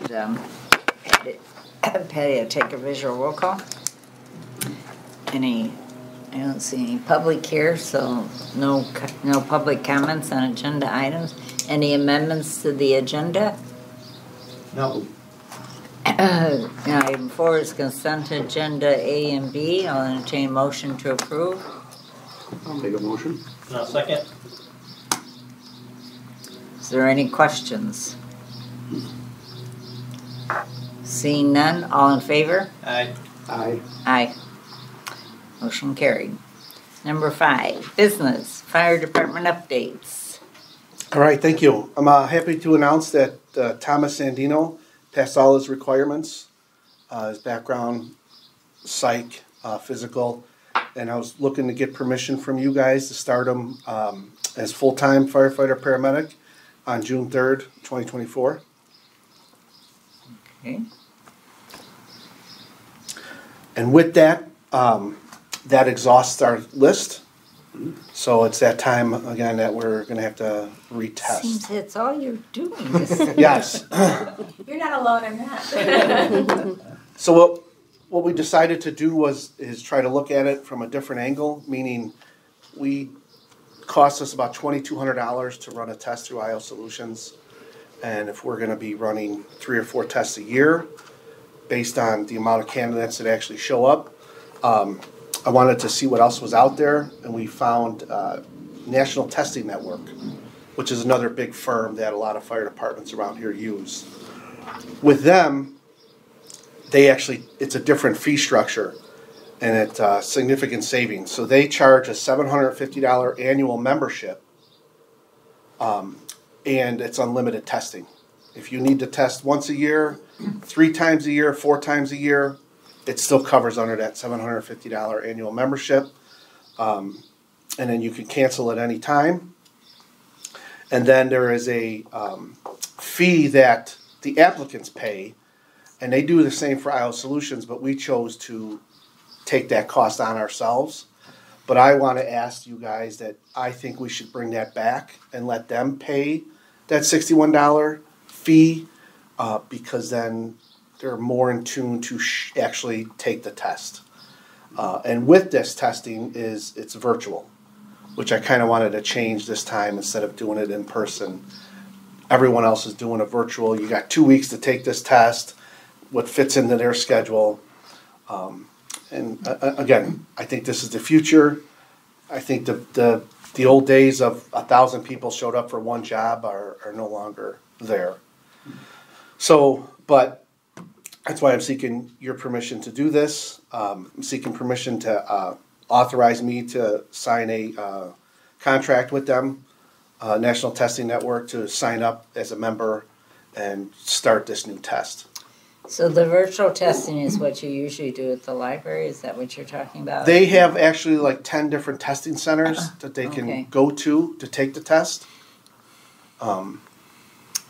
Patty will take a visual roll call. I don't see any public here, so no public comments on agenda items. Any amendments to the agenda? No. Item 4 is consent agenda A and B. I'll entertain a motion to approve. I'll make a motion. Second. Is there any questions? Seeing none, all in favor? Aye. Aye. Aye. Motion carried. Number 5, business, fire department updates. All right, thank you. I'm happy to announce that Thomas Sandino passed all his requirements, his background, psych, physical, and I was looking to get permission from you guys to start him as full-time firefighter paramedic on June 3rd, 2024. Okay. And with that, that exhausts our list. So it's that time again that we're going to have to retest. Seems that's all you're doing. Yes. You're not alone in that. So what we decided to do is try to look at it from a different angle, meaning cost us about $2,200 to run a test through IO Solutions, and if we're going to be running 3 or 4 tests a year, based on the amount of candidates that actually show up, I wanted to see what else was out there, and we found National Testing Network, which is another big firm that a lot of fire departments around here use. With them, it's a different fee structure, and it's significant savings. So they charge a $750 annual membership, and it's unlimited testing. If you need to test once a year, 3 times a year, 4 times a year, it still covers under that $750 annual membership. And then you can cancel at any time. And then there is a fee that the applicants pay, and they do the same for IO Solutions, but we chose to take that cost on ourselves. But I want to ask you guys that I think we should bring that back and let them pay that $61 fee, because then they're more in tune to actually take the test. And with this testing it's virtual, which I kind of wanted to change this time instead of doing it in person. Everyone else is doing a virtual. You got 2 weeks to take this test, what fits into their schedule. And again, I think this is the future. I think the old days of 1,000 people showed up for one job are no longer there. So, but that's why I'm seeking your permission to do this. I'm seeking permission to authorize me to sign a contract with them, National Testing Network, to sign up as a member and start this new test. So the virtual testing is what you usually do at the library? Is that what you're talking about? They have actually like 10 different testing centers that they can go to take the test.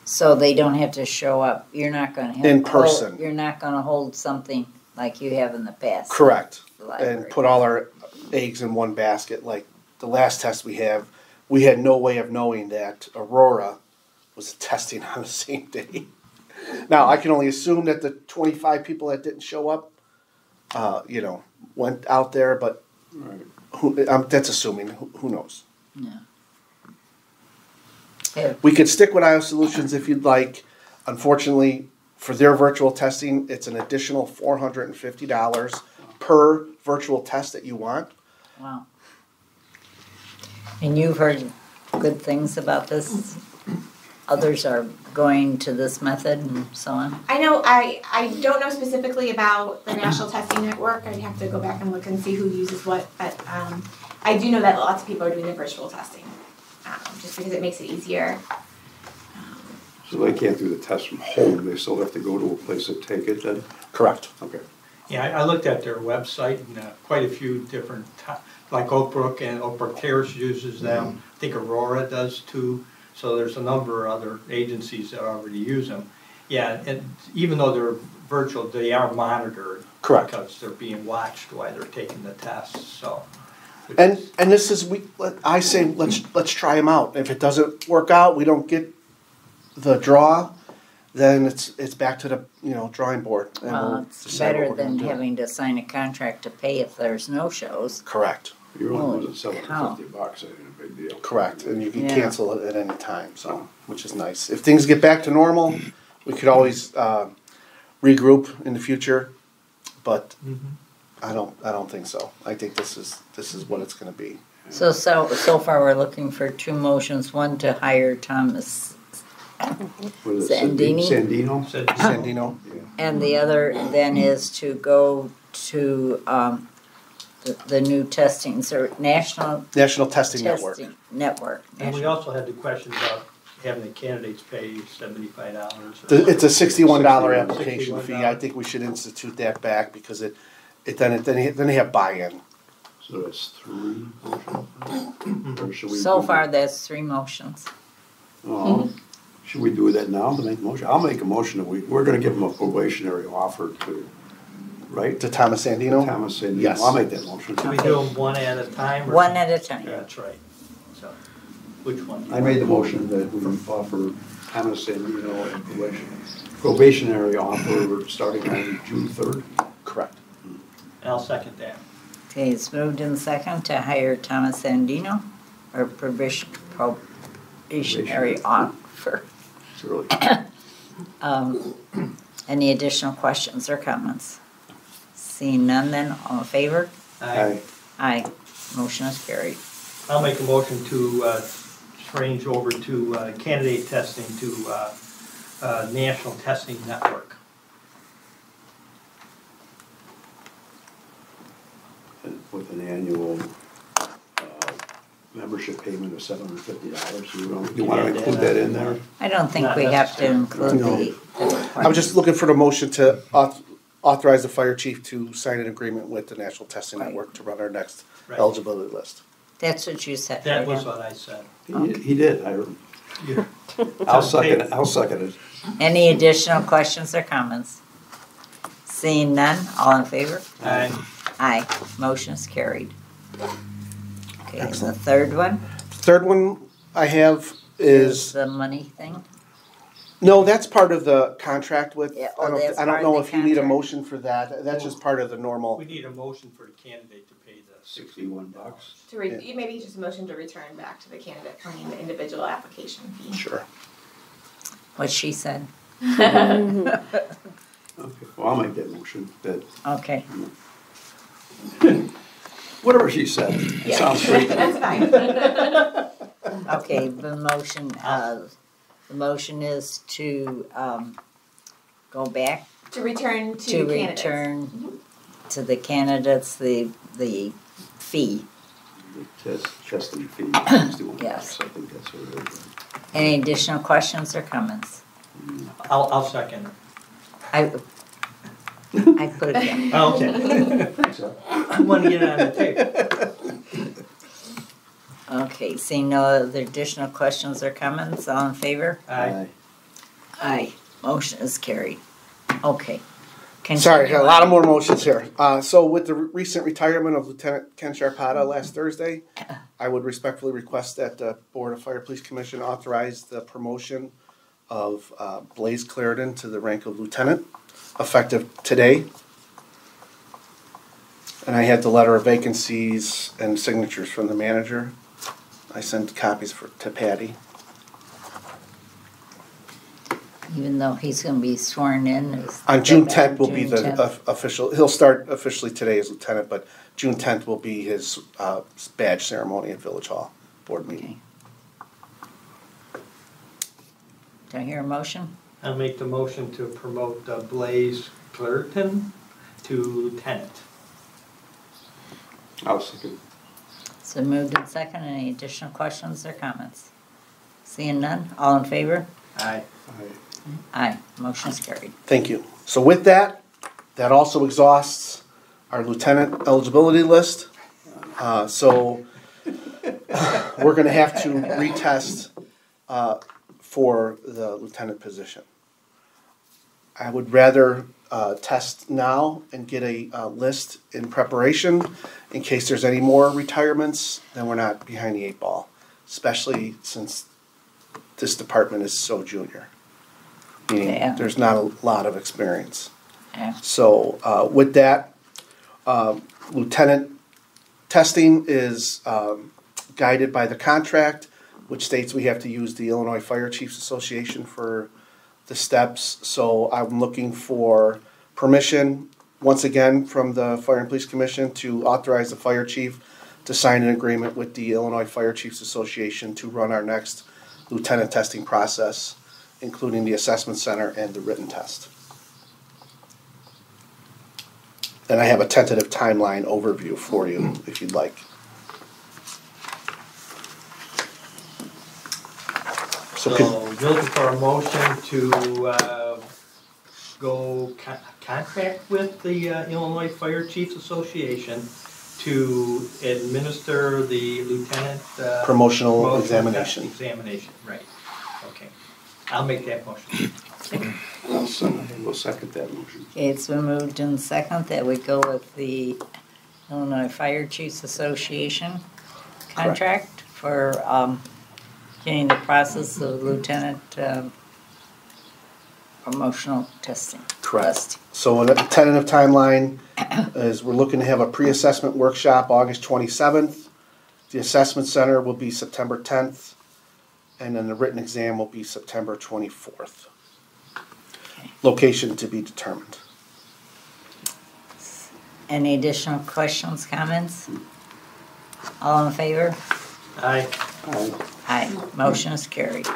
So they don't have to show up. You're not going to have in person. You're not going to hold something like you have in the past. Correct. And put all our eggs in one basket. Like the last test we had no way of knowing that Aurora was testing on the same day. Now I can only assume that the 25 people that didn't show up, went out there, but that's assuming. Who knows? Yeah. We could stick with IO Solutions if you'd like. Unfortunately, for their virtual testing, it's an additional $450 per virtual test that you want. Wow. And you've heard good things about this? Others are going to this method and so on? I know, I don't know specifically about the National Testing Network. I'd have to go back and look and see who uses what, but I do know that lots of people are doing the virtual testing. Just because it makes it easier. So they can't do the test from home, they still have to go to a place to take it then? Correct. Okay. Yeah, I looked at their website and quite a few different, like Oak Brook and Oak Brook Terrace uses them. I think Aurora does too. So there's a number of other agencies that already use them. Yeah, and even though they're virtual, they are monitored. Correct. Because they're being watched while they're taking the tests. So. And this is I say let's try them out. If it doesn't work out, we don't get the draw. then it's back to the, drawing board. And Well, we'll it's decide what better we're gonna than do. having to sign a contract to pay if there's no shows. Correct, You're only losing Holy cow. $750, ain't a big deal. correct, and you can Yeah. cancel it at any time, so, which is nice. If things get back to normal, we could always, regroup in the future, but I don't think so. I think this is what it's gonna be. So far, we're looking for two motions, one to hire Thomas, What is it, Sandini? Sandino? Said- Sandino? and the other then is to go to, the new testing, National National Testing Network. Testing Network. And we also had the question about having the candidates pay $75. It's a $61 $61. application fee. I think we should institute that back because then they have buy-in. So that's 3 motions? Or should we So do- far, that's 3 motions. Oh, should we do that now to make a motion? I'll make a motion that we're gonna give them a probationary offer to, right? To Thomas Sandino? Thomas Sandino. Yes. I'll make that motion. Can we do them one at a time? or- One at a time. Yeah, that's right. So, which one? I made the motion that we offer Thomas Sandino a probationary offer starting on June 3rd. Correct. I'll second that. Okay, it's moved in second to hire Thomas Sandino, or probationary offer. It's early. Any additional questions or comments? Seeing none then, all in favor? Aye. Aye. Motion is carried. I'll make a motion to change over to candidate testing to National Testing Network. With an annual membership payment of $750. You want to include that in there? I don't think Not we have to necessary. include No. the. I'm just looking for the motion to authorize the fire chief to sign an agreement with the National Testing Right. Network to run our next Right. eligibility list. That's what you said. That right? was what I said. He did, I heard. You- I'll second it. Any additional questions or comments? Seeing none, all in favor? Aye. Aye. Motion is carried. Okay, and the Excellent. third one Third one I have is, the money thing. no, that's part of the contract with, Yeah, I that's don't part know of if the you need a contract. motion for that. That's just part of the normal. We need a motion for the candidate to pay the $61. Maybe just a motion to return back to the candidate paying the individual application fee. Sure. What she said. Okay, well, I'll make that motion, that, Okay. whatever she said, it Yeah. sounds great. That's fine. Okay, the motion is to, go back To return to to candidates. return to the candidates the fee. Testing fee, $61. Yes. I think that's what it is. Any additional questions or comments? I'll second it. I put it down. Oh, okay. So, I want to get it on the tape. Okay, seeing no other additional questions or comments, all in favor? Aye. Aye. Motion is carried. Okay. Sorry, Continue a lot of on. more motions here. So with the recent retirement of Lieutenant Ken Sharpada last Thursday, I would respectfully request that the Board of Fire Police Commission authorize the promotion of Blaze Clarendon to the rank of lieutenant, effective today. And I had the letter of vacancies and signatures from the manager. I sent copies to Patty. Even though he's gonna be sworn in as. On June 10th will be June the 10th. official, he'll start officially today as lieutenant, but June 10th will be his badge ceremony at Village Hall, board meeting. Do I hear a motion? I'll make the motion to promote Blaze Clarendon to lieutenant. I'll second. So moved in second. Any additional questions or comments? Seeing none, all in favor? Aye. Aye. Motion is carried. Thank you. So with that, that also exhausts our lieutenant eligibility list. So we're gonna have to retest for the lieutenant position. I would rather test now and get a list in preparation in case there's any more retirements, then we're not behind the 8 ball, especially since this department is so junior. meaning Yeah. there's not a lot of experience. Yeah. So with that, lieutenant testing is guided by the contract, which states we have to use the Illinois Fire Chiefs Association for the steps. So I'm looking for permission, once again, from the Fire and Police Commission to authorize the fire chief to sign an agreement with the Illinois Fire Chiefs Association to run our next lieutenant testing process, including the assessment center and the written test. And I have a tentative timeline overview for you if you'd like. So you're looking for a motion to go contract with the Illinois Fire Chiefs Association to administer the lieutenant Promotional examination. Examination, right. Okay. I'll make that motion. We'll second that motion. Okay, it's been moved in second that we go with the Illinois Fire Chiefs Association contract for getting the process of lieutenant promotional testing. Correct. So a tentative timeline is we're looking to have a pre-assessment workshop August 27th. The assessment center will be September 10th. And then the written exam will be September 24th. Okay. Location to be determined. Any additional questions, comments? All in favor? Aye. Aye. Motion is carried.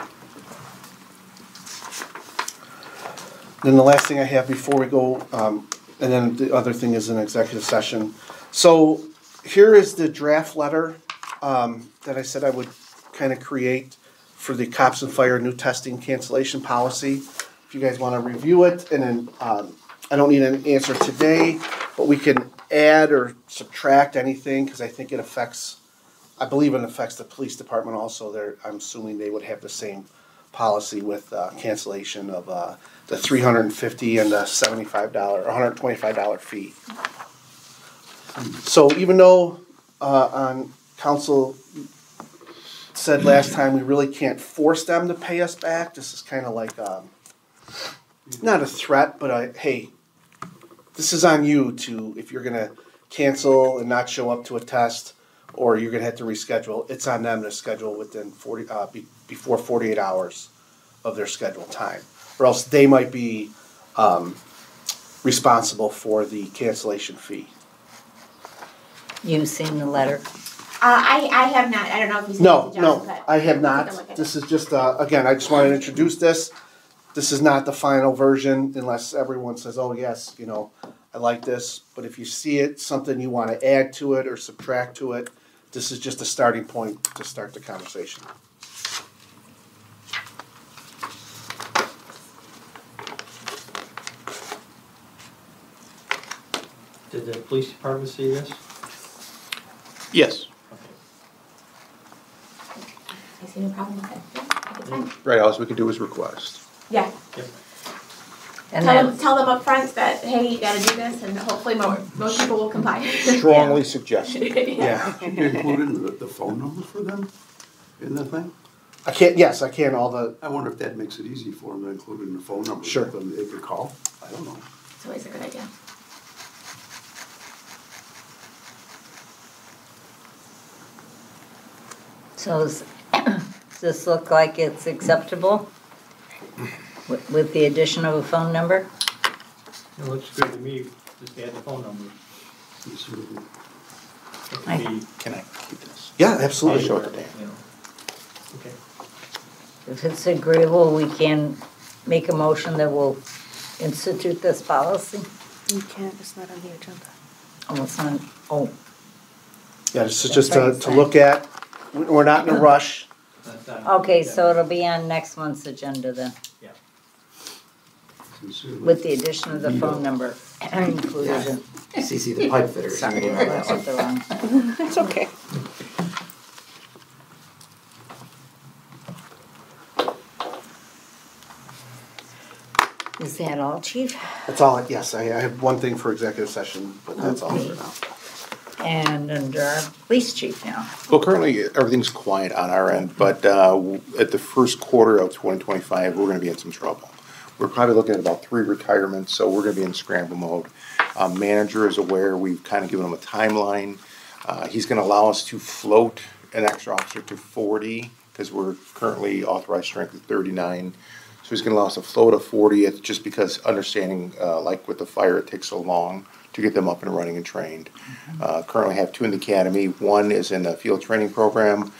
Then the last thing I have before we go, and then the other thing is an executive session. So here is the draft letter that I said I would kind of create for the cops and fire new testing cancellation policy. If you guys want to review it, and then I don't need an answer today, but we can add or subtract anything because I think it affects, I believe it affects the police department also. I'm assuming they would have the same policy with cancellation of the $350 and the $75 or $125 fee. So even though on council said last time we really can't force them to pay us back, this is kind of like not a threat, but hey, this is on you to, if you're gonna cancel and not show up to a test, or you're gonna have to reschedule, it's on them to schedule within before 48 hours of their scheduled time, or else they might be responsible for the cancellation fee. You've seen the letter? I have not. I don't know if you've seen No, it, John, no, but I have take a look not. at This it. is just, again, I just wanted to introduce this. This is not the final version unless everyone says, oh yes, you know, I like this. But if you see it, something you want to add to it or subtract to it, this is just a starting point to start the conversation. Did the police department see this? Yes. Okay. I see no problem with it. Yeah, take your time. Right, all we could do is request. Yeah. Yep. And Tell them up front that, hey, you gotta do this, and hopefully most people will comply. Strongly suggested. Yeah. Should you include in the phone number for them in the thing? I can't, yes, I can, all the, I wonder if that makes it easy for them to include in the phone number. Sure. That they could call. I don't know. It's always a good idea. so does this look like it's acceptable with the addition of a phone number? It looks good to me, just add the phone number. It could be, Can I keep this? yeah, I'll absolutely. show it to Dan. you know. Okay. If it's agreeable, we can make a motion that will institute this policy. You can't, it's not on the agenda. Oh, it's not, oh, Yeah, this is That's just right, to look at. We're not in a rush. That's not- okay, so it'll be on next month's agenda then, Yeah. Sincerely. with the addition of the phone number included. CC the pipe fitters. Sorry, You I know that said one. the wrong. It's okay. Is that all, chief? That's all, yes, I have one thing for executive session, but that's all for now. And under our police chief now. Well, currently, everything's quiet on our end, but at the first quarter of 2025, we're gonna be in some trouble. we're probably looking at about 3 retirements, so we're gonna be in scramble mode. Manager is aware, we've kind of given him a timeline. He's gonna allow us to float an extra officer to 40, because we're currently authorized strength at 39. So he's gonna allow us to float a 40, it's just because understanding, like with the fire, it takes so long to get them up and running and trained. Currently have 2 in the academy, 1 is in a field training program.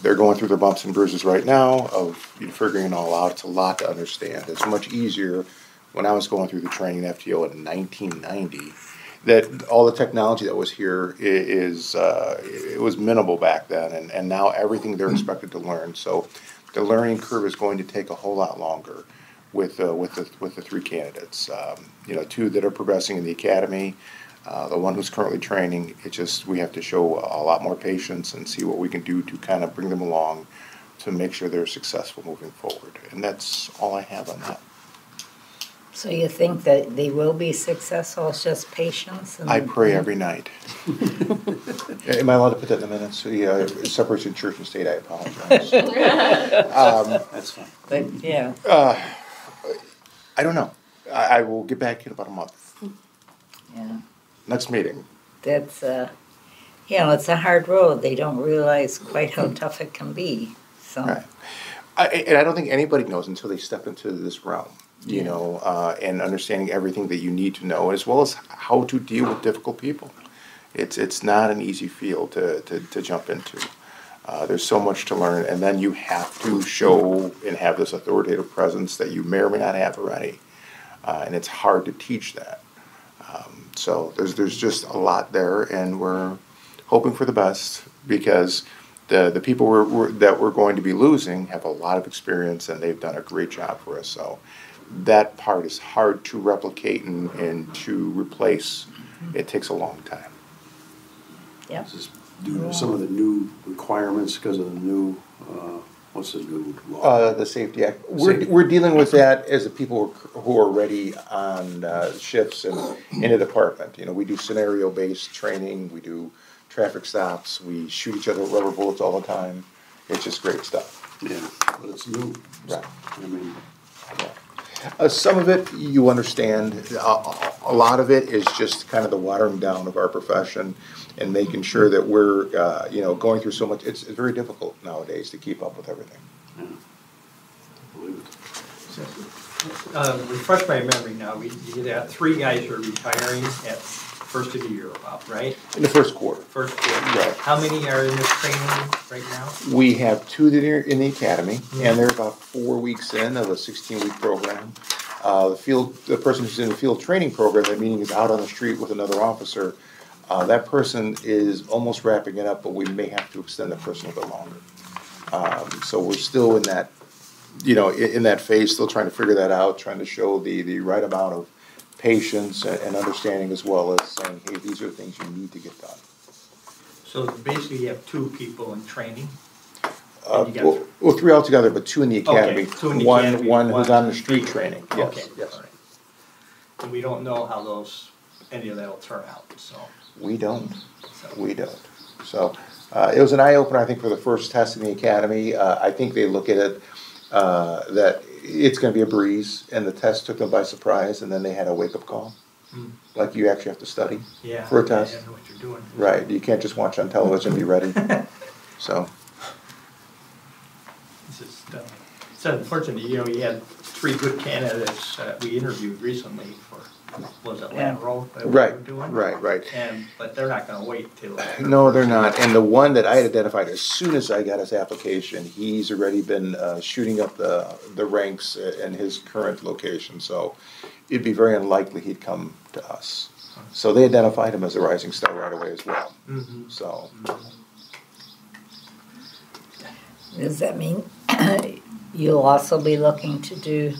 They're going through their bumps and bruises right now of figuring it all out. It's a lot to understand. It's much easier when I was going through the training FTO in 1990, that all the technology that was here it was minimal back then, and now everything they're expected to learn. So the learning curve is going to take a whole lot longer with the 3 candidates. 2 that are progressing in the academy, the one who's currently training. It's just we have to show a lot more patience and see what we can do to kind of bring them along to make sure they're successful moving forward. And that's all I have on that. So you think that they will be successful, it's just patience? I pray every night. Am I allowed to put that in the minutes? Yeah, separation of church and state, I apologize. That's fine. But, yeah, I don't know. I will get back in about a month. yeah, Next meeting. that's, it's a hard road. They don't realize quite how tough it can be, so. Right. And I don't think anybody knows until they step into this realm, and understanding everything that you need to know, as well as how to deal with difficult people. It's not an easy field to jump into. There's so much to learn, and then you have to show and have this authoritative presence that you may or may not have already, and it's hard to teach that. So there's just a lot there, and we're hoping for the best, because the people that we're going to be losing have a lot of experience, and they've done a great job for us. So that part is hard to replicate and to replace. It takes a long time. Yep. This is due to some of the new requirements because of the new, what's the new law? The Safety Act. We're dealing with that as the people who are already on shifts and in a department. We do scenario-based training. We do traffic stops. We shoot each other with rubber bullets all the time. It's just great stuff. Yeah, but it's new. Right. I mean, Some of it you understand. A lot of it is just kind of the watering down of our profession and making sure that we're, going through so much. It's very difficult nowadays to keep up with everything. yeah. I believe it. Refresh my memory now, you had 3 guys who are retiring at first of the year about, right? In the first quarter. First quarter. Right. How many are in this training right now? We have 2 that are in the academy, and they're about 4 weeks in of a 16-week program. The person who's in the field training program, that meaning is out on the street with another officer, that person is almost wrapping it up, but we may have to extend that person a bit longer. So we're still in that, in that phase, still trying to figure that out, trying to show the right amount of patience and understanding, as well as saying, hey, these are the things you need to get done. So basically you have 2 people in training? And you got Well, 3 altogether, but 2 in the academy. Okay, 2 in the One academy, who's one on the street training. Yes, Okay, yes. all right. And we don't know how any of that will turn out, so. We don't. So- We don't. So it was an eye-opener, I think, for the first test in the academy. I think they look at it that it's going to be a breeze, and the test took them by surprise, and then they had a wake-up call. Like you actually have to study Yeah, for a test. I know what you're doing. Right. You can't just watch on television and be ready. So. It's unfortunate, you had 3 good candidates we interviewed recently for, was it Land Road that we were doing? Right. But they're not gonna wait till. No, they're not. And the one that I had identified as soon as I got his application, he's already been shooting up the ranks in his current location. So it'd be very unlikely he'd come to us. So they identified him as a rising star right away as well. Mm-hmm. So. Does that mean you'll also be looking to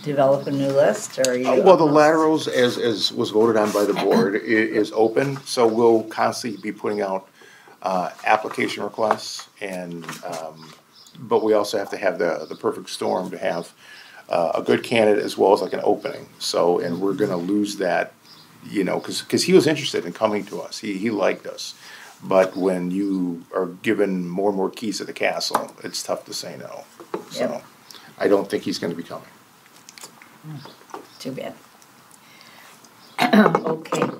develop a new list, or are you? Well, the laterals, as was voted on by the board, is open, so we'll constantly be putting out application requests, and but we also have to have the perfect storm to have a good candidate as well as like an opening. So, and we're gonna lose that, because he was interested in coming to us. He liked us. But when you are given more and more keys to the castle, it's tough to say no. So Yep. I don't think he's going to be coming. Too bad. Okay,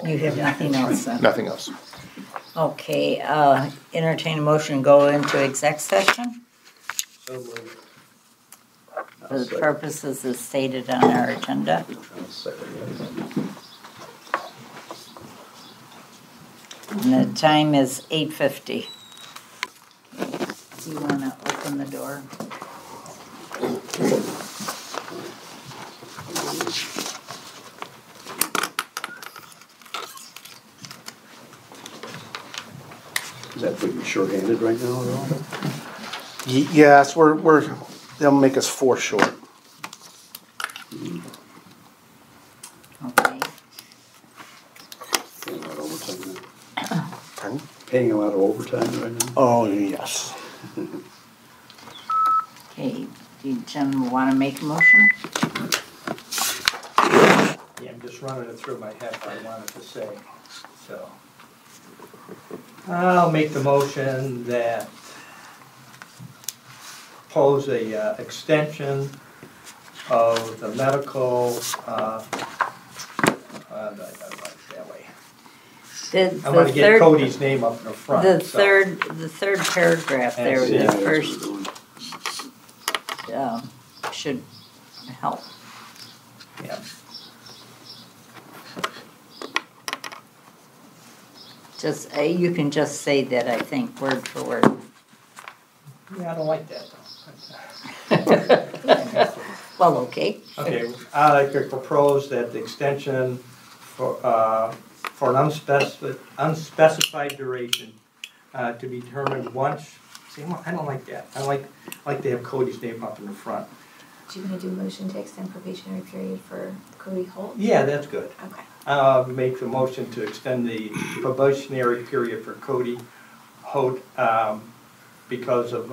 you have nothing else then? Nothing else. Okay, entertain a motion to go into exec session So moved. for the purposes as stated on our agenda. And the time is 8:50. Do you wanna open the door? Is that putting you short-handed right now at all? Yes, they'll make us 4 short. Okay, Paying a lot of overtime now. Pardon? Paying a lot of overtime right now? Oh, yes. okay, do you gentlemen wanna make a motion? Yeah, I'm just running it through my head what I wanted to say, so. I'll make the motion that propose a extension of the medical, that way. I want to get Cody's name up in the front. The so. third paragraph there, Yeah, the that's what first, we're doing. should help. Yeah. Just, you can just say that, I think, word for word. Yeah, I don't like that though. Well, okay. Okay, I like to propose that the extension for an unspecified duration to be determined once, see, I don't like that. I like to have Cody's name up in the front. Do you want to do a motion to extend probationary period for Cody Holt? Yeah, that's good. Okay. Make the motion to extend the probationary period for Cody Holt because of,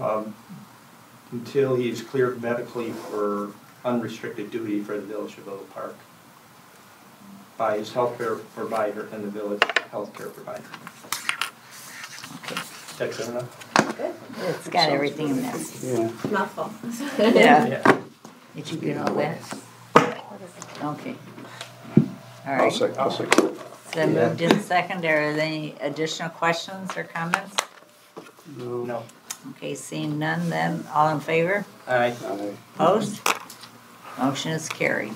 until he's cleared medically for unrestricted duty for the Village of Villa Park by his healthcare provider and the village healthcare provider. Okay. Is that good enough? Good. It's got everything in there. Yeah. Mouthful. Yeah. Yeah. Did you get all that? Okay. All I'll right. second. So moved in second. Are there any additional questions or comments? No. Okay, seeing none then, all in favor? Aye. Aye. Opposed? Motion is carried.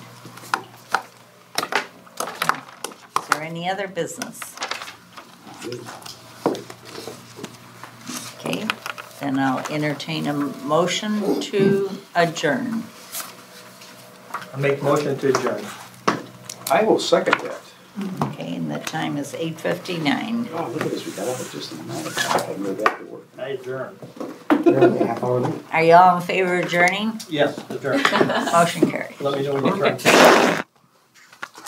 Is there any other business? Okay, then I'll entertain a motion to adjourn. I make motion to adjourn. I will second that. Okay, and the time is 8:59. Oh, look at this, we got out of just a minute. I haven't been back to work. I adjourn. Half hour late. Are you all in favor of adjourning? Yes, adjourn. Motion carried. Let me know when you turn.